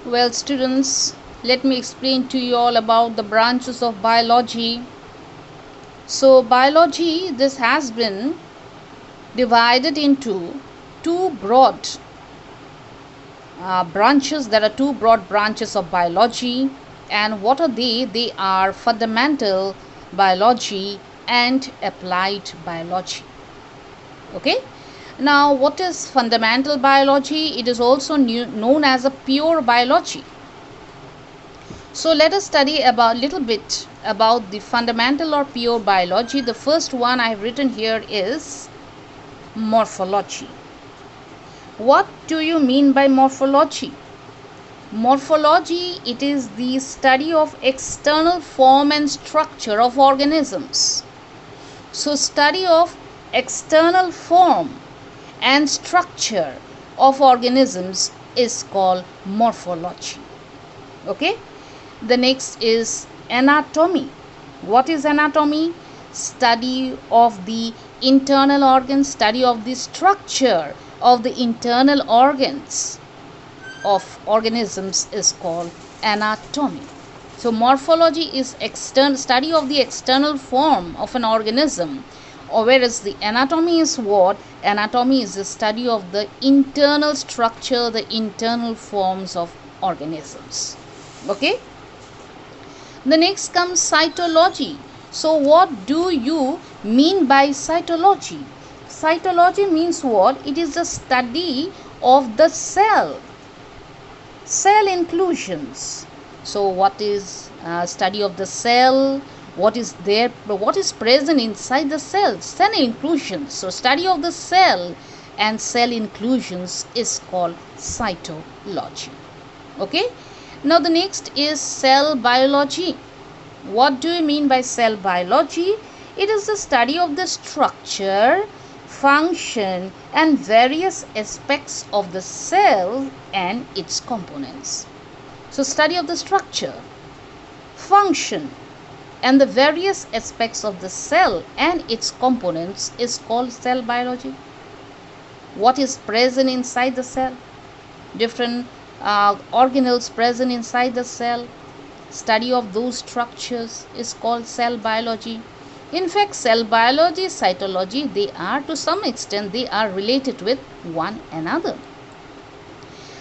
Well, students, let me explain to you all about the branches of biology. So, biology, this has been divided into two broad branches. There are two broad branches of biology. And what are they? They are fundamental biology and applied biology. Okay. Now, what is fundamental biology? It is also known as a pure biology. So let us study about little bit about the fundamental or pure biology. The first one I have written here is morphology. What do you mean by morphology? Morphology, it is the study of external form and structure of organisms. So study of external form and structure of organisms is called morphology. Okay. The next is anatomy. What is anatomy? Study of the internal organs, study of the structure of the internal organs of organisms is called anatomy. So morphology is study of the external form of an organism, or whereas the anatomy is what? Anatomy is the study of the internal structure, the internal forms of organisms. Okay. The next comes cytology. So what do you mean by cytology? Cytology means what? It is the study of the cell inclusions. So what is study of the cell? What is there? What is present inside the cell? Cell inclusions. So study of the cell and cell inclusions is called cytology. Okay. Now the next is cell biology. What do you mean by cell biology? It is the study of the structure, function and various aspects of the cell and its components. So study of the structure, function and the various aspects of the cell and its components is called cell biology. What is present inside the cell? Different organelles present inside the cell. Study of those structures is called cell biology. In fact, cell biology, cytology, they are to some extent they are related with one another.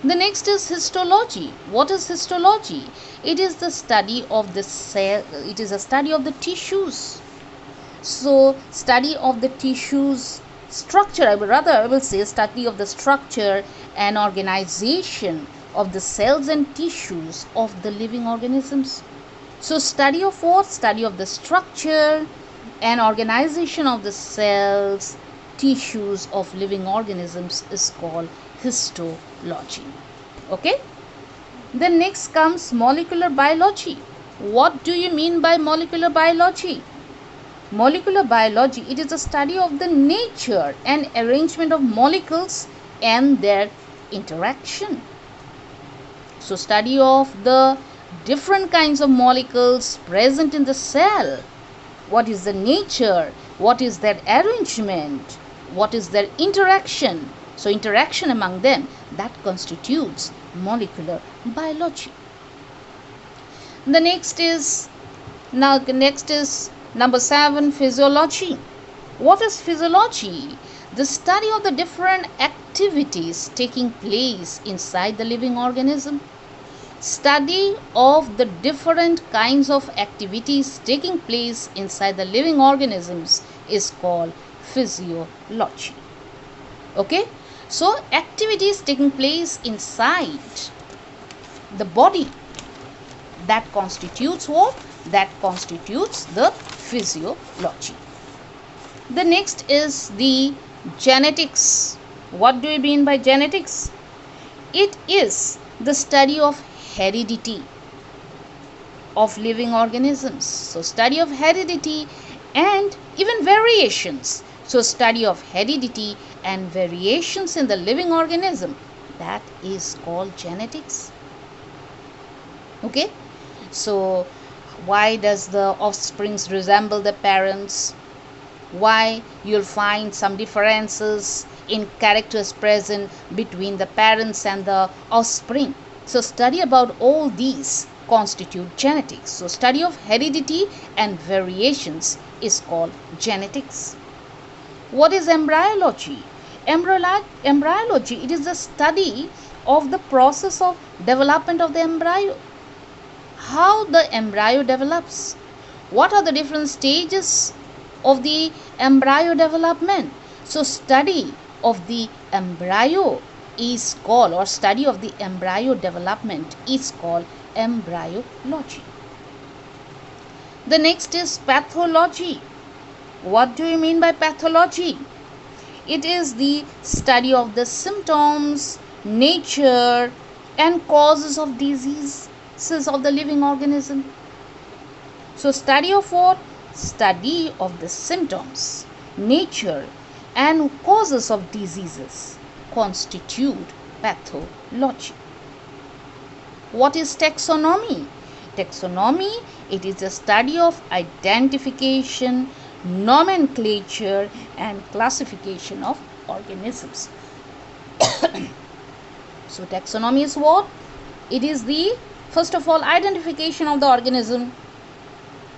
The next is histology. What is histology? It is the study of the cell. It is a study of the tissues. So study of the tissues structure, I will say study of the structure and organization of the cells and tissues of the living organisms. So study of what? Study of the structure and organization of the cells, tissues of living organisms is called histology. Okay. Then next comes molecular biology. What do you mean by molecular biology? Molecular biology, it is a study of the nature and arrangement of molecules and their interaction. So study of the different kinds of molecules present in the cell. What is the nature? What is their arrangement? What is their interaction? So interaction among them, that constitutes molecular biology. The next is number 7, physiology. What is physiology? The study of the different activities taking place inside the living organism. Study of the different kinds of activities taking place inside the living organisms is called physiology. Okay. So activities taking place inside the body, that constitutes what? That constitutes the physiology. The next is the genetics. What do you mean by genetics? It is the study of heredity of living organisms. So study of heredity and even variations. So study of heredity and variations in the living organism, that is called genetics. Okay. So why does the offspring resemble the parents? Why you'll find some differences in characters present between the parents and the offspring. So study about all these constitute genetics. So study of heredity and variations is called genetics. What is embryology? Embryology, it is the study of the process of development of the embryo. How the embryo develops. What are the different stages of the embryo development? So study of the embryo is called, or study of the embryo development is called embryology. The next is pathology. What do you mean by pathology? It is the study of the symptoms, nature, and causes of diseases of the living organism. So study of what? Study of the symptoms, nature, and causes of diseases constitute pathology. What is taxonomy? Taxonomy, it is the study of identification, nomenclature, and classification of organisms. So taxonomy is what? It is the, first of all, identification of the organism.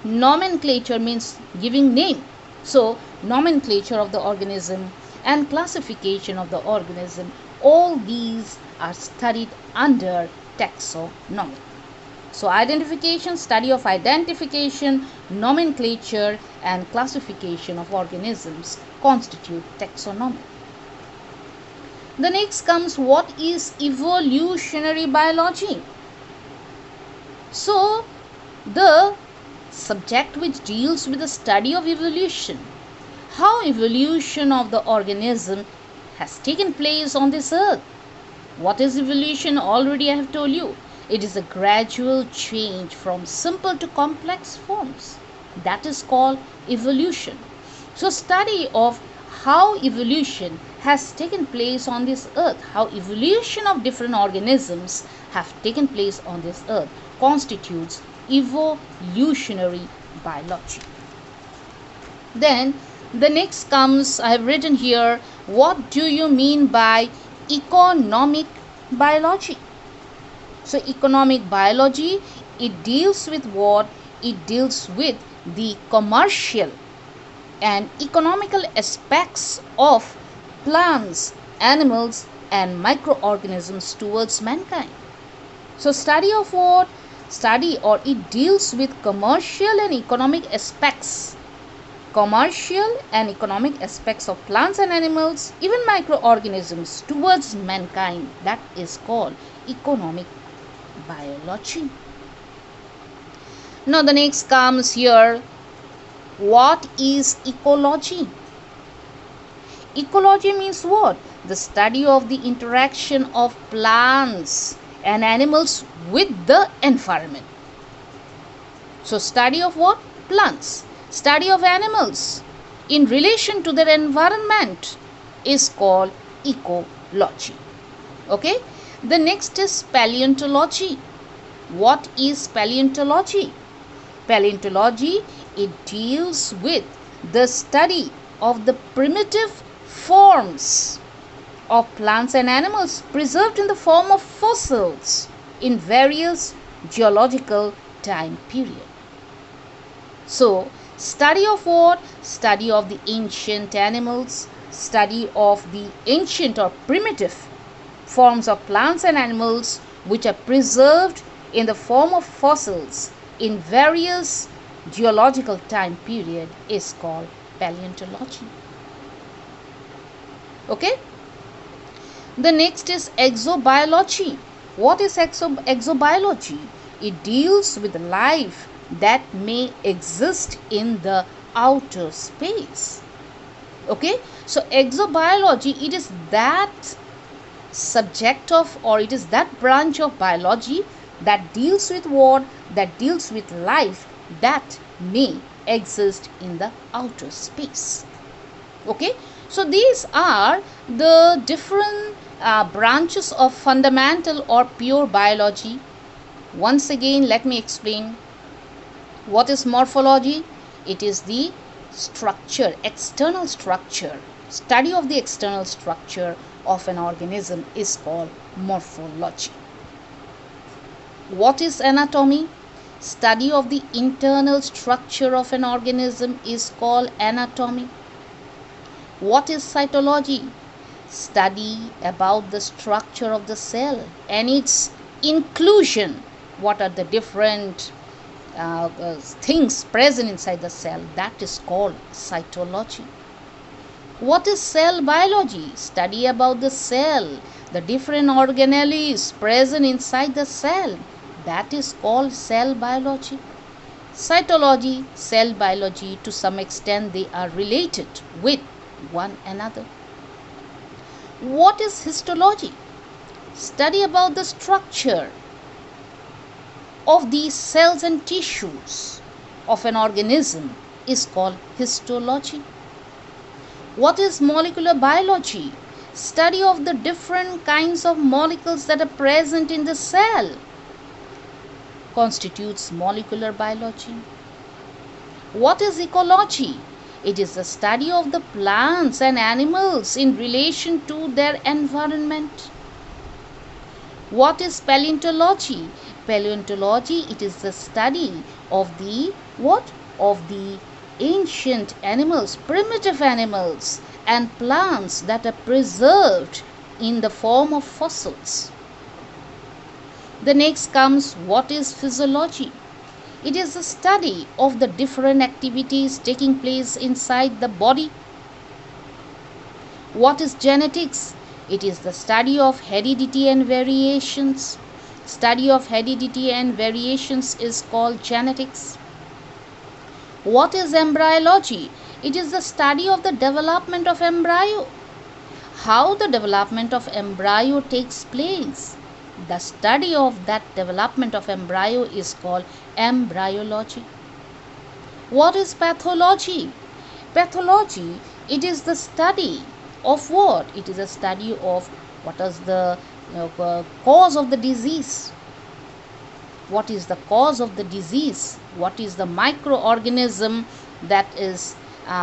Nomenclature means giving name. So nomenclature of the organism and classification of the organism, all these are studied under taxonomy. So identification, study of identification, nomenclature, and classification of organisms constitute taxonomy. The next comes, what is evolutionary biology? So the subject which deals with the study of evolution, how evolution of the organism has taken place on this earth. What is evolution? Already I have told you. It is a gradual change from simple to complex forms. That is called evolution. So study of how evolution has taken place on this earth, how evolution of different organisms have taken place on this earth constitutes evolutionary biology. Then the next comes, I have written here, what do you mean by economic biology? So economic biology, it deals with what? It deals with the commercial and economical aspects of plants, animals, and microorganisms towards mankind. So study of what? Study, or it deals with commercial and economic aspects. Commercial and economic aspects of plants and animals, even microorganisms towards mankind. That is called economic biology. Now the next comes here, what is ecology? Ecology means what? The study of the interaction of plants and animals with the environment. So study of what? Plants. Study of animals in relation to their environment is called ecology. Okay? The next is paleontology. What is paleontology? Paleontology, it deals with the study of the primitive forms of plants and animals preserved in the form of fossils in various geological time period. So, study of what? Study of the ancient animals, study of the ancient or primitive forms of plants and animals which are preserved in the form of fossils in various geological time period is called paleontology. Okay? The next is exobiology. What is exobiology? It deals with life that may exist in the outer space. Okay? So exobiology, it is that subject of, or it is that branch of biology that deals with what? That deals with life that may exist in the outer space. Okay? So these are the different branches of fundamental or pure biology. Once again, let me explain. What is morphology? It is the structure, external structure. Study of the external structure of an organism is called morphology. What is anatomy? Study of the internal structure of an organism is called anatomy. What is cytology? Study about the structure of the cell and its inclusion. What are the different things present inside the cell? That is called cytology. What is cell biology? Study about the cell, the different organelles present inside the cell. That is called cell biology. Cytology, cell biology, to some extent they are related with one another. What is histology? Study about the structure of the cells and tissues of an organism is called histology. What is molecular biology? Study of the different kinds of molecules that are present in the cell constitutes molecular biology. What is ecology? It is the study of the plants and animals in relation to their environment. What is paleontology? Paleontology, it is the study of the what? Of the ancient animals, primitive animals and plants that are preserved in the form of fossils. The next comes, what is physiology? It is the study of the different activities taking place inside the body. What is genetics? It is the study of heredity and variations. Study of heredity and variations is called genetics. What is embryology? It is the study of the development of embryo. How the development of embryo takes place. The study of that development of embryo is called embryology. What is pathology? Pathology, it is the study of what? It is a study of what is the cause of the disease. What is the cause of the disease? What is the microorganism that is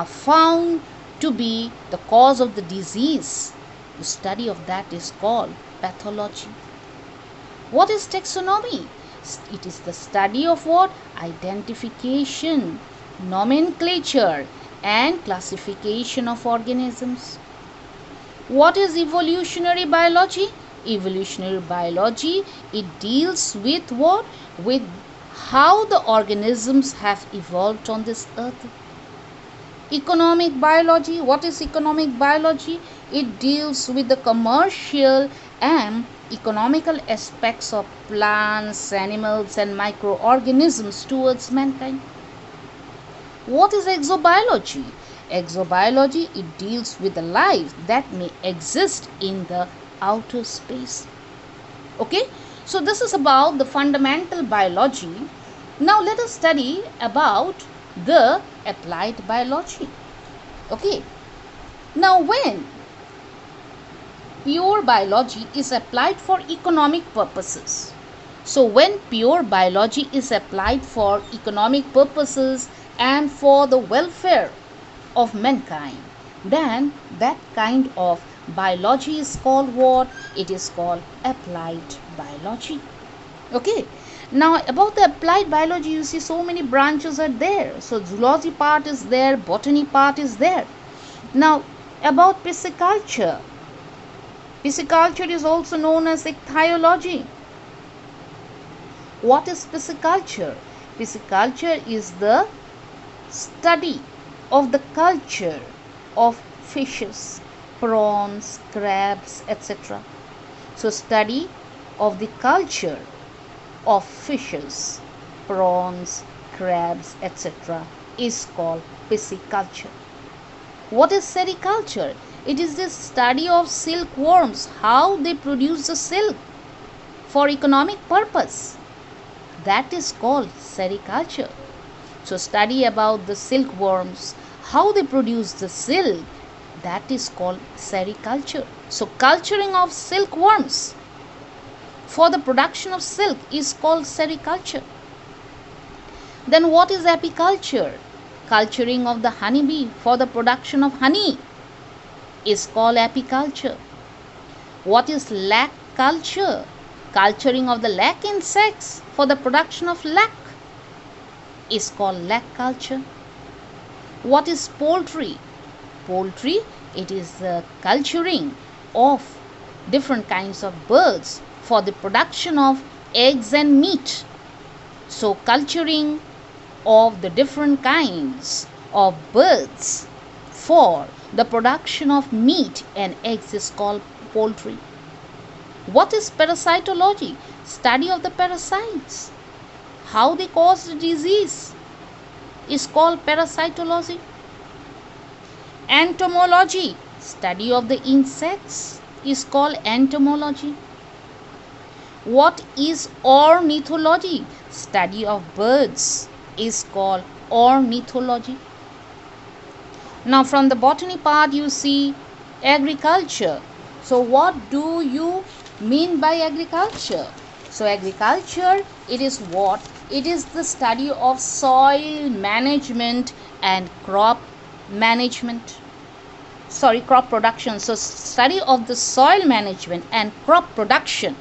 found to be the cause of the disease? The study of that is called pathology. What is taxonomy? It is the study of what? Identification, nomenclature and classification of organisms. What is evolutionary biology? Evolutionary biology, it deals with what? With how the organisms have evolved on this earth. Economic biology, what is economic biology? It deals with the commercial and economical aspects of plants, animals and microorganisms towards mankind. What is exobiology? Exobiology, it deals with the life that may exist in the outer space. Okay, so this is about the fundamental biology. Now let us study about the applied biology. Okay, now when pure biology is applied for economic purposes, so when pure biology is applied for economic purposes and for the welfare of mankind, then that kind of biology is called what? It is called applied biology. Okay, now about the applied biology, you see so many branches are there. So zoology part is there, botany part is there. Now about pisciculture, pisciculture is also known as ichthyology. What is pisciculture? Pisciculture is the study of the culture of fishes, prawns, crabs, etc. So study of the culture of fishes, prawns, crabs, etc. is called pisciculture. What is sericulture? It is the study of silkworms, how they produce the silk for economic purpose. That is called sericulture. So study about the silkworms, how they produce the silk, that is called sericulture. So culturing of silkworms for the production of silk is called sericulture. Then what is apiculture? Culturing of the honeybee for the production of honey is called apiculture. What is lac culture? Culturing of the lac insects for the production of lac is called lac culture. What is poultry? Poultry, it is the culturing of different kinds of birds for the production of eggs and meat. So culturing of the different kinds of birds for the production of meat and eggs is called poultry. What is parasitology? Study of the parasites. How they cause the disease is called parasitology. Entomology, study of the insects, is called entomology. What is ornithology? Study of birds is called ornithology. Now from the botany part you see agriculture. So what do you mean by agriculture? So agriculture, it is what? It is the study of soil management and crop production. So study of the soil management and crop production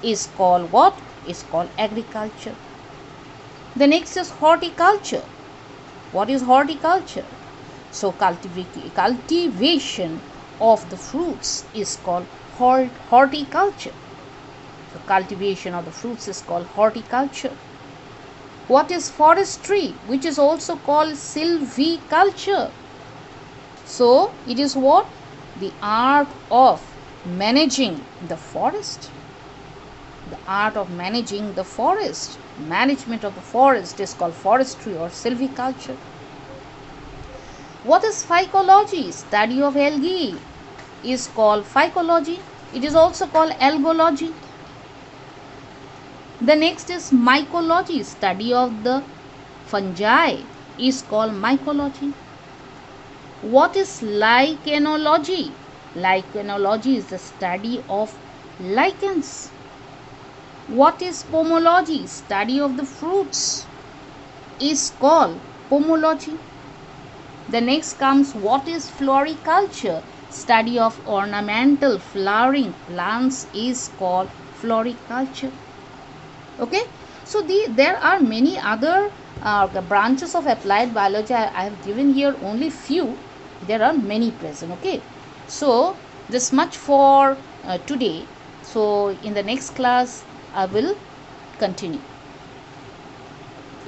is called what? Is called agriculture. The next is horticulture. What is horticulture? So cultivation of the fruits is called horticulture. So cultivation of the fruits is called horticulture. What is forestry, which is also called silviculture? So it is what? The art of managing the forest. The art of managing the forest. Management of the forest is called forestry or silviculture. What is phycology? Study of algae is called phycology. It is also called algology. The next is mycology. Study of the fungi is called mycology. What is lichenology? Lichenology is the study of lichens. What is pomology? Study of the fruits is called pomology. The next comes what is floriculture? Study of ornamental flowering plants is called floriculture. Okay, so there are many other branches of applied biology. I have given here only few. There are many present. Okay, so this much for today. So in the next class I will continue.